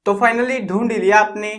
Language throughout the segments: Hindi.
तो फाइनली ढूंढ लिया आपने।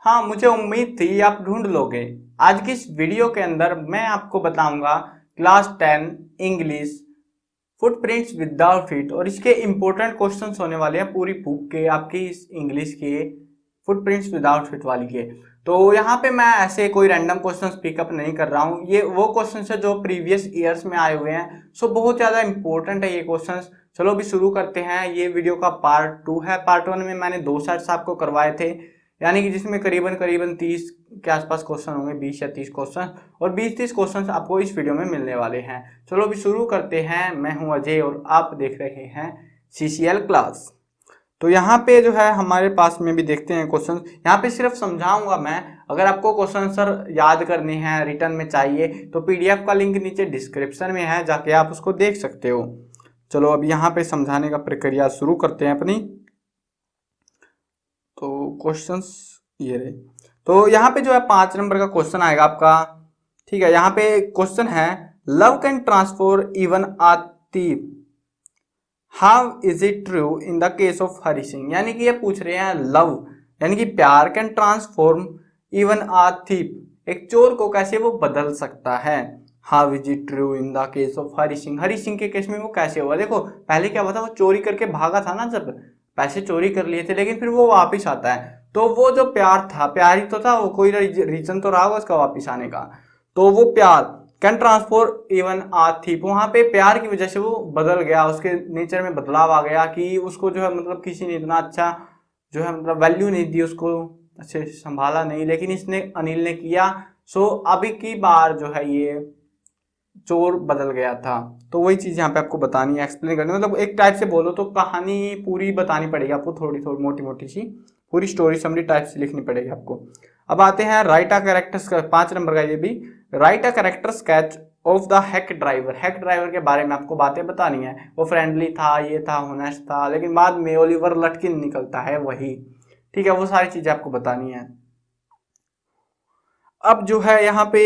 हाँ, मुझे उम्मीद थी आप ढूंढ लोगे। आज की इस वीडियो के अंदर मैं आपको बताऊंगा class 10 English footprints without feet, और इसके इंपॉर्टेंट क्वेश्चंस होने वाले हैं पूरी बुक के, आपकी इस इंग्लिश के फुटप्रिंट्स विदाउट फीट वाली के। तो यहाँ पे मैं ऐसे कोई रैंडम क्वेश्चंस पिकअप नहीं कर रहा हूँ, ये वो क्वेश्चंस है जो प्रीवियस ईयर्स में आए हुए हैं। सो बहुत ज़्यादा इंपॉर्टेंट है ये क्वेश्चंस। चलो अभी शुरू करते हैं। ये वीडियो का पार्ट 2 है। पार्ट 1 में मैंने 2 सेट्स आपको करवाए थे, यानी कि जिसमें करीबन करीबन 30 के आसपास क्वेश्चन होंगे, 20 या 30 क्वेश्चन, और 20-30 क्वेश्चन आपको इस वीडियो में मिलने वाले हैं। चलो अभी शुरू करते हैं। मैं हूं अजय और आप देख रहे हैं CCL क्लास। तो यहाँ पे जो है हमारे पास में भी देखते हैं क्वेश्चन। यहाँ पे सिर्फ समझाऊंगा मैं। अगर आपको क्वेश्चन सर याद करने हैं, रिटर्न में चाहिए, तो PDF का लिंक नीचे डिस्क्रिप्शन में है, जाके आप उसको देख सकते हो। चलो अब यहाँ पे समझाने का प्रक्रिया शुरू करते हैं अपनी। तो क्वेश्चंस ये रहे। तो यहाँ पे जो है 5 नंबर का क्वेश्चन आएगा आपका। ठीक है, यहाँ पे क्वेश्चन है, love can transform even a thief, how is it true in the case of Hari Singh. यानी कि ये पूछ रहे हैं लव यानी कि प्यार can transform even a thief, एक चोर को कैसे वो बदल सकता है। How is it true in the case of Hari Singh, Hari Singh के केस में वो कैसे हुआ। देखो पहले क्या हुआ था, वो चोरी करके भागा था ना, जब पैसे चोरी कर लिए थे, लेकिन फिर वो वापिस आता है। तो वो जो प्यार था, प्यार ही तो था, वो कोई रीजन तो रहा होगा उसका वापिस आने का। तो वो प्यार कैन ट्रांसफॉर्म इवन आ थी, वहां पे प्यार की वजह से वो बदल गया, उसके नेचर में बदलाव आ गया कि उसको जो है मतलब किसी ने इतना अच्छा जो है मतलब वैल्यू नहीं दी, उसको अच्छे से संभाला नहीं, लेकिन इसने अनिल ने किया। सो अभी की बार जो है ये चोर बदल गया था। तो वही चीज यहाँ पे आपको बतानी है, एक्सप्लेन करनी, मतलब एक टाइप से बोलो तो कहानी पूरी बतानी पड़ेगी आपको, थोड़ी थोड़ी मोटी मोटी सी पूरी स्टोरी समरी टाइप से लिखनी पड़ेगी आपको। अब आते हैं राइट अ कैरेक्टर, 5 नंबर का ये भी, right a character sketch of the hack driver. Hack driver के बारे में आपको बातें बतानी है। वो फ्रेंडली था, ये था, होनेस्ट था, लेकिन बाद में ओलिवर लटकिन निकलता है वही। ठीक है, वो सारी चीजें आपको बतानी है। अब जो है यहाँ पे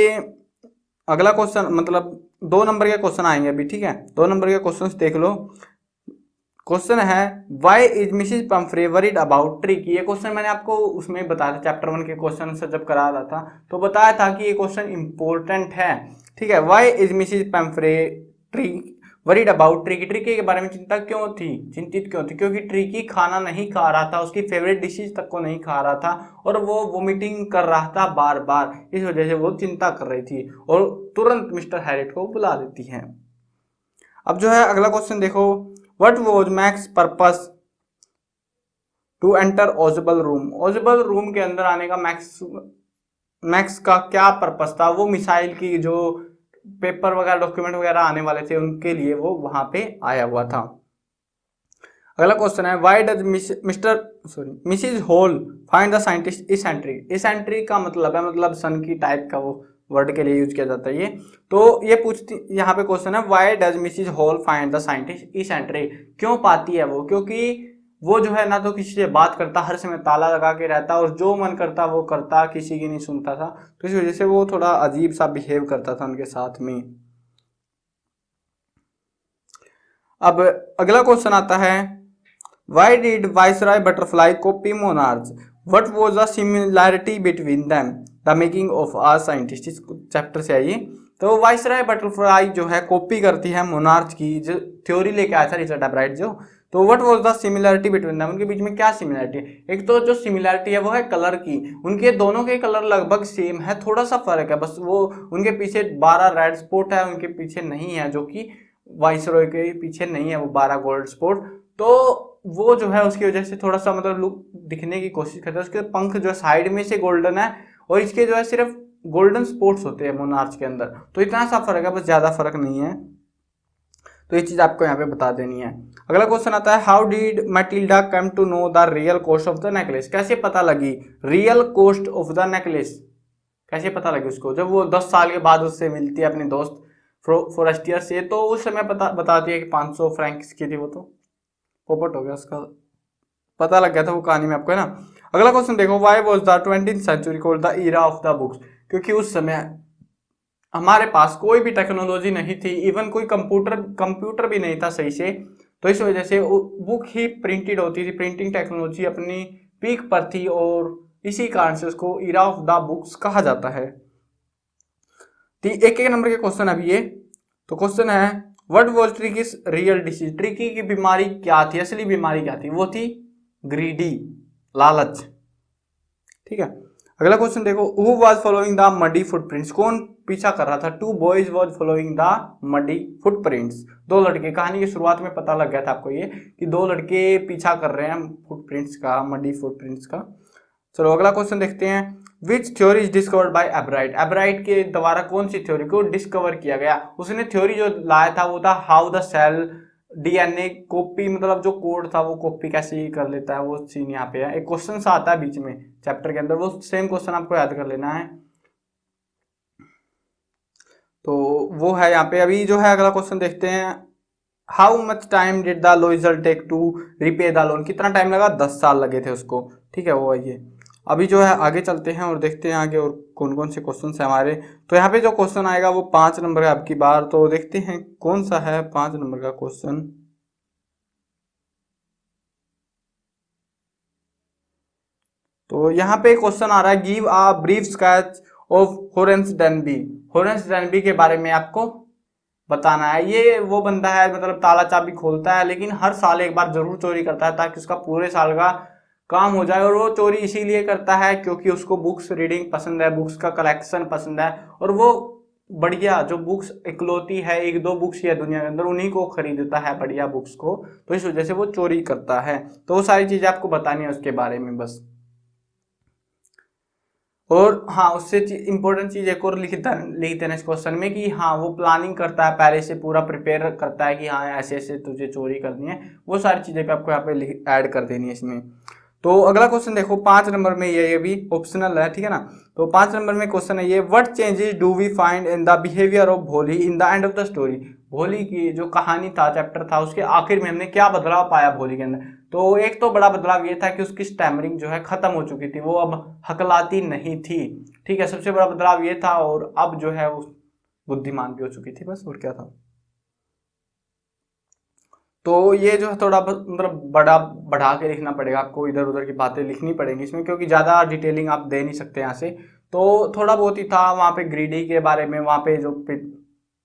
अगला क्वेश्चन, मतलब 2 नंबर के क्वेश्चन आएंगे अभी। ठीक है, 2 नंबर के क्वेश्चन देख लो। क्वेश्चन है, why is Mrs Pumphrey worried about trick. ये क्वेश्चन मैंने आपको उसमें बताया था, चैप्टर 1 के क्वेश्चन से जब करा रहा था तो बताया था कि ये क्वेश्चन इंपॉर्टेंट है। ठीक है, why is Mrs Pumphrey trick worried about Tricki, Tricki के बारे में चिंता क्यों थी, चिंतित क्यों थी, क्योंकि ट्रिकी खाना नहीं खा रहा था, उसकी फेवरेट डिशेज तक को नहीं खा रहा था, और वो वोमिटिंग कर रहा था बार बार, इस वजह से वो चिंता कर रही थी, और तुरंत मिस्टर हैरिट को बुला देती है। अब जो है अगला क्वेश्चन देखो, what was Max purpose to enter Ausable room. Ausable room के अंदर आने का मैक्स का क्या पर्पस था। वो मिसाइल की जो पेपर वगैरह डॉक्यूमेंट वगैरह आने वाले थे उनके लिए वो वहां पे आया हुआ था। अगला क्वेश्चन है, why does Mrs Hall find the scientist eccentric. Eccentric का मतलब है मतलब सन की टाइप का वो वर्ड के लिए यूज किया जाता है ये। तो ये पूछती यहाँ पे क्वेश्चन है, why does Mrs Hall find the scientist eccentric, क्यों पाती है वो, क्योंकि वो जो है ना तो किसी से बात करता, हर समय ताला लगा के रहता, और जो मन करता वो करता, किसी की नहीं सुनता था, तो इस वजह से वो थोड़ा अजीब सा बिहेव करता था उनके साथ में। अब अगला क्वेश्चन आता है, why did viceroy butterfly copy monarch, what was the similarity between them, the making of a scientist. इस चैप्टर से आइए। तो वाइसरॉय बटरफ्लाई जो है कॉपी करती है मोनार्च की, जो थ्योरी लेके आया था रिचर्ड अब्राइट जो। तो what was the similarity between them, उनके बीच में क्या सिमिलैरिटी है। एक तो जो सिमिलैरिटी है वो है कलर की, उनके दोनों के कलर लगभग सेम है, थोड़ा सा फर्क है बस, वो उनके पीछे 12 रेड स्पॉट है, उनके पीछे नहीं है, जो कि वाइसरॉय के पीछे नहीं है वो 12 गोल्ड स्पॉट। तो वो जो है उसकी वजह से थोड़ा सा मतलब लुक दिखने की कोशिश करता है। उसके पंख जो है साइड में से गोल्डन है, और इसके जो है सिर्फ गोल्डन स्पॉट्स होते हैं मोनार्च के अंदर। तो इतना सा फर्क है, बस ज्यादा फर्क नहीं है। तो ये चीज आपको यहाँ पे बता देनी है। अगला क्वेश्चन आता है, how did Matilda come to know the real cost of the necklace. कैसे पता लगी real cost of the necklace, कैसे पता लगी उसको, जब वो 10 साल के बाद उससे मिलती है अपने दोस्त फॉरेस्टियर से, तो उस समय बताती है कि 500 फ्रैंक की थी। वो तो पोपट हो गया, उसका पता लग गया था वो कहानी में आपको, है ना। अगला क्वेश्चन देखो, why was the 20th century called the era of the books. क्योंकि उस समय हमारे पास कोई भी टेक्नोलॉजी नहीं थी, इवन कोई कंप्यूटर भी नहीं था सही से, तो इस वजह से बुक ही प्रिंटेड होती थी, प्रिंटिंग टेक्नोलॉजी अपनी पीक पर थी और इसी कारण से उसको इरा ऑफ द बुक्स कहा जाता है। एक एक नंबर के क्वेश्चन अभी ये। तो क्वेश्चन है what was ट्रिकीज real disease, tricky की बीमारी क्या थी, असली बीमारी क्या थी, वो थी ग्रीडी, लालच। ठीक है, अगला क्वेश्चन देखो, who was following the muddy footprints, कौन पीछा कर रहा था, two boys was following the muddy footprints, दो लड़के, कहानी की शुरुआत में पता लग गया था आपको ये कि दो लड़के पीछा कर रहे हैं फुटप्रिंट्स का, मडी फुटप्रिंट्स का। चलो अगला क्वेश्चन देखते हैं, विच थ्योरी इज डिस्कवर्ड बाय एब्राइट, एब्राइट के द्वारा कौन सी थ्योरी को डिस्कवर किया गया, उसने थ्योरी जो लाया था वो था how the cell DNA copy, मतलब जो कोड था वो कॉपी कैसे कर लेता है, वो सीन यहाँ पे है। एक क्वेश्चन सा आता है बीच में चैप्टर के अंदर, वो सेम क्वेश्चन आपको याद कर लेना है। तो वो है यहाँ पे। अभी जो है अगला क्वेश्चन देखते हैं, how much time did the लॉइजर take to repay the loan, कितना टाइम लगा, 10 साल लगे थे उसको। ठीक है, वो है ये। अभी जो है आगे चलते हैं और देखते हैं आगे और कौन कौन से क्वेश्चन है हमारे। तो यहाँ पे जो क्वेश्चन आएगा वो 5 नंबर है आपकी बार, तो देखते हैं कौन सा है 5 नंबर का क्वेश्चन। तो यहाँ पे क्वेश्चन आ रहा है, give a brief sketch of Horace Danby, Horace Danby के बारे में आपको बताना है। ये वो बंदा है, मतलब ताला चाबी खोलता है लेकिन हर साल एक बार जरूर चोरी करता है ताकि उसका पूरे साल का काम हो जाए। और वो चोरी इसीलिए करता है क्योंकि उसको बुक्स रीडिंग पसंद है, बुक्स का कलेक्शन पसंद है, और वो बढ़िया जो बुक्स इकलौती है, एक दो बुक्स है दुनिया के अंदर, उन्हीं को खरीदता है बढ़िया बुक्स को, तो इस वजह से वो चोरी करता है। तो वो सारी चीजें आपको बतानी है उसके बारे में बस। और हाँ, उससे इंपॉर्टेंट चीज एक और लिख देना इस क्वेश्चन में कि हाँ वो प्लानिंग करता है, पहले से पूरा प्रिपेयर करता है कि हाँ ऐसे ऐसे तुझे चोरी करनी है, वो सारी चीजें पे आपको यहाँ पे ऐड कर देनी है इसमें। तो अगला क्वेश्चन देखो 5 नंबर में, ये भी ऑप्शनल है, ठीक है ना। तो 5 नंबर में क्वेश्चन है ये, what changes do we find in the behaviour of Bholi in the end of the story, Bholi की जो कहानी था, चैप्टर था, उसके आखिर में हमने क्या बदलाव पाया भोली के अंदर। तो एक तो बड़ा बदलाव ये था कि उसकी स्टैमरिंग जो है खत्म हो चुकी थी, वो अब हकलाती नहीं थी। ठीक है, सबसे बड़ा बदलाव ये था, और अब जो है वो बुद्धिमान भी हो चुकी थी, बस और क्या था। तो ये जो है थोड़ा मतलब बड़ा बढ़ा के लिखना पड़ेगा आपको, इधर उधर की बातें लिखनी पड़ेंगी इसमें, क्योंकि ज़्यादा डिटेलिंग आप दे नहीं सकते यहाँ से। तो थोड़ा बहुत ही था वहाँ पे ग्रीडी के बारे में, वहाँ पे जो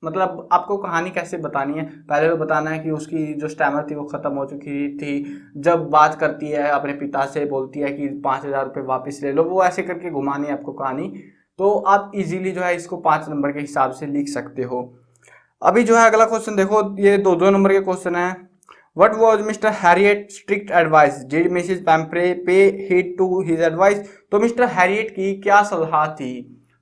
मतलब आपको कहानी कैसे बतानी है, पहले तो बताना है कि उसकी जो स्टैमर थी वो ख़त्म हो चुकी थी, जब बात करती है अपने पिता से बोलती है कि 5,000 रुपये वापस ले लो, वो ऐसे करके घुमानी है आपको कहानी। तो आप इजीली जो है इसको 5 नंबर के हिसाब से लिख सकते हो। अभी जो है अगला क्वेश्चन देखो, ये 2-2 नंबर के क्वेश्चन है। What was Mr. Harriet strict advice? Did Mrs. Pamphret pay heed to his advice? तो मिस्टर हैरियट की क्या सलाह थी?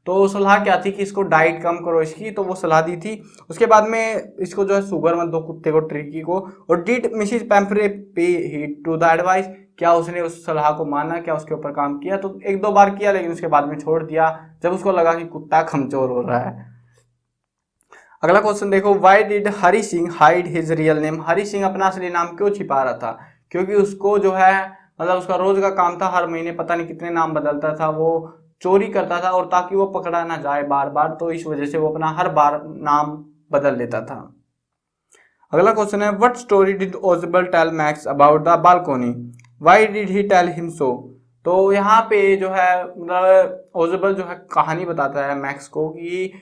तो सलाह क्या थी कि इसको डाइट कम करो इसकी, तो वो सलाह दी थी। उसके बाद में इसको जो है शुगर मत दो कुत्ते को, ट्रिकी को। और डिड मिसिस पैम्फ्रे पे हीड टू द एडवाइस, क्या उसने उस सलाह को माना, क्या उसके ऊपर काम किया? तो 1-2 बार किया लेकिन उसके बाद में छोड़ दिया जब उसको लगा कि कुत्ता कमजोर हो रहा है। अगला क्वेश्चन देखो, why did Hari Singh hide his real name, Hari Singh अपना असली नाम क्यों छिपा रहा था? क्योंकि उसको जो है मतलब उसका रोज का काम था, हर महीने पता नहीं कितने नाम बदलता था, वो चोरी करता था, और ताकि वो पकड़ा ना जाए बार बार, तो इस वजह से वो अपना हर बार नाम बदल लेता था। अगला क्वेश्चन है, what story did Ausable tell Max about the balcony, why did he tell him so? तो यहाँ पे जो है मतलब ओजेबल जो है कहानी बताता है मैक्स को कि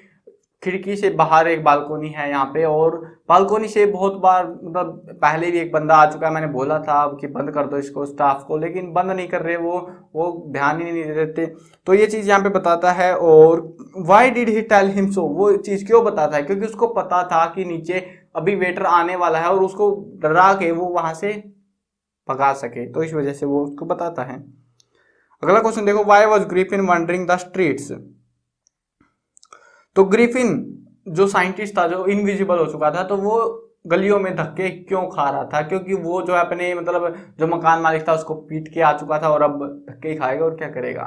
खिड़की से बाहर एक बालकोनी है यहाँ पे, और बालकोनी से बहुत बार मतलब पहले भी एक बंदा आ चुका है, मैंने बोला था कि बंद कर दो इसको स्टाफ को, लेकिन बंद नहीं कर रहे वो ध्यान ही नहीं देते। तो ये चीज़ यहाँ पे बताता है। और why did he tell him so, वो चीज़ क्यों बताता है? क्योंकि उसको पता था कि नीचे अभी वेटर आने वाला है और उसको डरा के वो वहां से भगा सके, तो इस वजह से वो उसको बताता है। अगला क्वेश्चन देखो, why was Griffin wondering the streets? तो ग्रिफिन जो साइंटिस्ट था, जो इनविजिबल हो चुका था, तो वो गलियों में धक्के क्यों खा रहा था? क्योंकि वो जो अपने मतलब जो मकान मालिक था उसको पीट के आ चुका था, और अब धक्के ही खाएगा और क्या करेगा।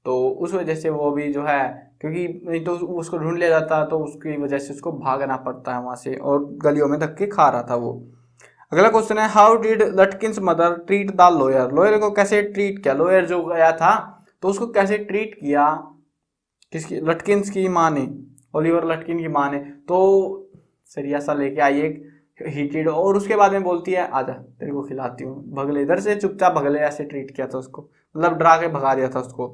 तो उस वजह से वो भी जो है, क्योंकि नहीं तो उसको ढूंढ ले जाता, तो उसकी वजह से उसको भागना पड़ता है वहां से, और गलियों में धक्के खा रहा था वो। अगला क्वेश्चन है, how did Lutkins mother treat the lawyer, lawyer को कैसे ट्रीट किया? लॉयर जो गया था तो उसको कैसे ट्रीट किया? किसकी? लटकिंस की माँ ने, ओलिवर लटकिन की माँ ने। तो सरिया सा लेके आई एक हीटेड, और उसके बाद में बोलती है आजा तेरे को खिलाती हूँ, भगले इधर से, चुपचाप भगले, ऐसे ट्रीट किया था उसको, मतलब डरा के भगा दिया था उसको।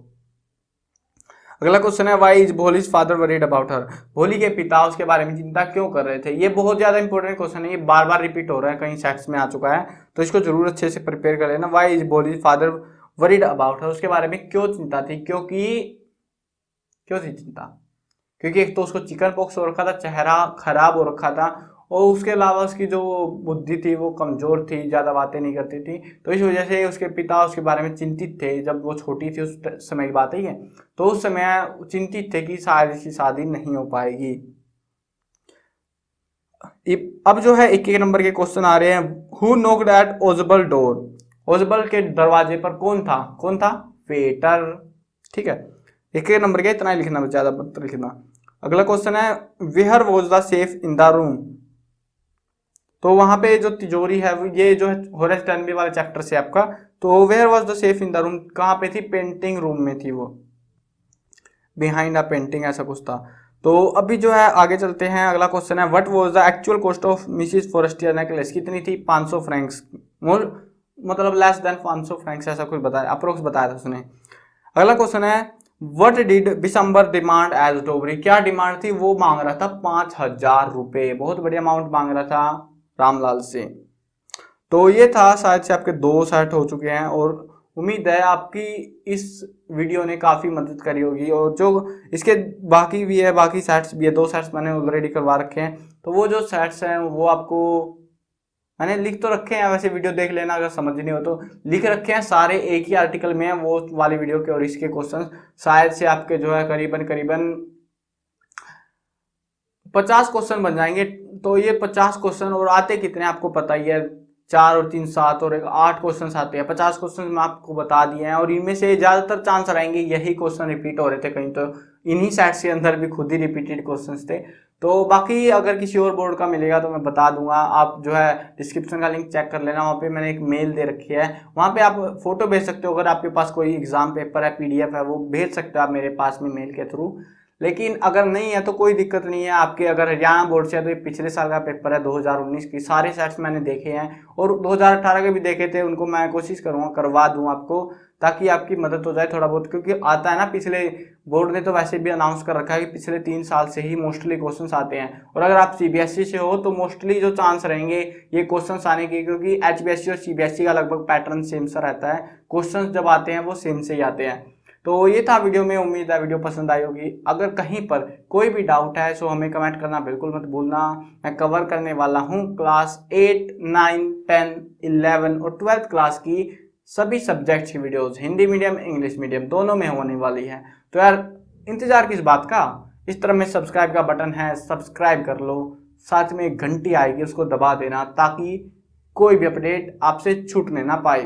अगला क्वेश्चन है why is Bholi's father worried about her, Bholi के पिता उसके बारे में चिंता क्यों कर रहे थे। ये बहुत ज्यादा इंपॉर्टेंट क्वेश्चन है, ये बार बार रिपीट हो रहा है, कई सेट्स में आ चुका है, तो इसको जरूर अच्छे से प्रिपेयर कर लेना। Why is Bholi's father worried about her, उसके बारे में क्यों चिंता थी, क्यों थी चिंता, क्योंकि एक तो उसको चिकन पॉक्स हो रखा था, चेहरा खराब हो रखा था, और उसके अलावा उसकी जो बुद्धि थी वो कमजोर थी, ज्यादा बातें नहीं करती थी, तो इस वजह से उसके पिता उसके बारे में चिंतित थे। जब वो छोटी थी उस समय की बात है, तो उस समय चिंतित थे कि शायद इसकी शादी नहीं हो पाएगी। अब जो है 21 नंबर के क्वेश्चन आ रहे हैं। हु नॉक्ड एट ओजबल डोर, ओजबल के दरवाजे पर कौन था, वेटर। ठीक है, 21 नंबर के इतना ही लिखना, ज्यादा मत लिखना। अगला क्वेश्चन है where was the safe in the room, तो वहां पे जो तिजोरी है, ये जो है होरेस टर्नबी वाले चैप्टर से आपका, तो where was the safe in the room कहाँ पे थी, पेंटिंग रूम में थी वो, बिहाइंड अ पेंटिंग ऐसा कुछ था। तो अभी जो है आगे चलते हैं। अगला क्वेश्चन है what was the actual cost of Mrs Forestier necklace, कितनी थी, 500 फ्रैंक्स, मतलब लेस देन 500 फ्रैंक्स ऐसा कुछ बताया, अप्रोक्स बताया था उसने। अगला क्वेश्चन है what did Bishamber demand as dowry, क्या डिमांड थी, वो मांग रहा था 5000 रुपए, बहुत बड़ी अमाउंट मांग रहा था रामलाल से। तो ये था, शायद से आपके 2 सेट हो चुके हैं, और उम्मीद है आपकी इस वीडियो ने काफ़ी मदद करी होगी, और जो इसके बाकी भी है, बाकी सेट्स भी है, 2 सेट्स मैंने ऑलरेडी करवा रखे हैं, तो वो जो सेट्स हैं वो आपको मैंने लिख तो रखे हैं, वैसे वीडियो देख लेना अगर समझ नहीं हो तो, लिख रखे हैं सारे एक ही आर्टिकल में है, वो वाली वीडियो के और इसके क्वेश्चन शायद से आपके जो है करीबन 50 क्वेश्चन बन जाएंगे। तो ये 50 क्वेश्चन, और आते कितने आपको पता ही है, 4 और 3 7 और 8 क्वेश्चन आते हैं। 50 क्वेश्चन मैं आपको बता दिए हैं, और इनमें से ज्यादातर चांस रहेंगे यही क्वेश्चन रिपीट हो रहे थे, कहीं तो इन्हीं सेट्स के अंदर भी खुद ही रिपीटेड क्वेश्चन थे। तो बाकी अगर किसी और बोर्ड का मिलेगा तो मैं बता दूंगा, आप जो है डिस्क्रिप्शन का लिंक चेक कर लेना, वहाँ पे मैंने एक मेल दे रखी है, वहाँ पे आप फोटो भेज सकते हो, अगर आपके पास कोई एग्जाम पेपर है, PDF है, वो भेज सकते हो आप मेरे पास में मेल के थ्रू। लेकिन अगर नहीं है तो कोई दिक्कत नहीं है, आपके अगर हरियाणा बोर्ड से है तो ये पिछले साल का पेपर है 2019 की, सारे सेट्स मैंने देखे हैं, और 2018 के भी देखे थे, उनको मैं कोशिश करूँगा करवा दूँ आपको, ताकि आपकी मदद हो जाए थोड़ा बहुत, क्योंकि आता है ना, पिछले बोर्ड ने तो वैसे भी अनाउंस कर रखा है कि पिछले 3 साल से ही मोस्टली क्वेश्चंस आते हैं, और अगर आप CBSE से हो तो मोस्टली जो चांस रहेंगे ये क्वेश्चंस आने के, क्योंकि HBSE और CBSE का लगभग पैटर्न सेम सा रहता है, क्वेश्चंस जब आते हैं वो सेम से ही आते हैं। तो ये था वीडियो में, उम्मीद है वीडियो पसंद आई होगी। अगर कहीं पर कोई भी डाउट है तो हमें कमेंट करना बिल्कुल मत भूलना। मैं कवर करने वाला हूँ क्लास 8, 9, 10, 11 और 12th क्लास की सभी सब्जेक्ट्स की videos, Hindi medium English medium दोनों में होने वाली है। तो यार इंतजार किस बात का, इस तरह में सब्सक्राइब का बटन है, सब्सक्राइब कर लो, साथ में घंटी आएगी उसको दबा देना, ताकि कोई भी अपडेट आपसे छूटने ना पाए।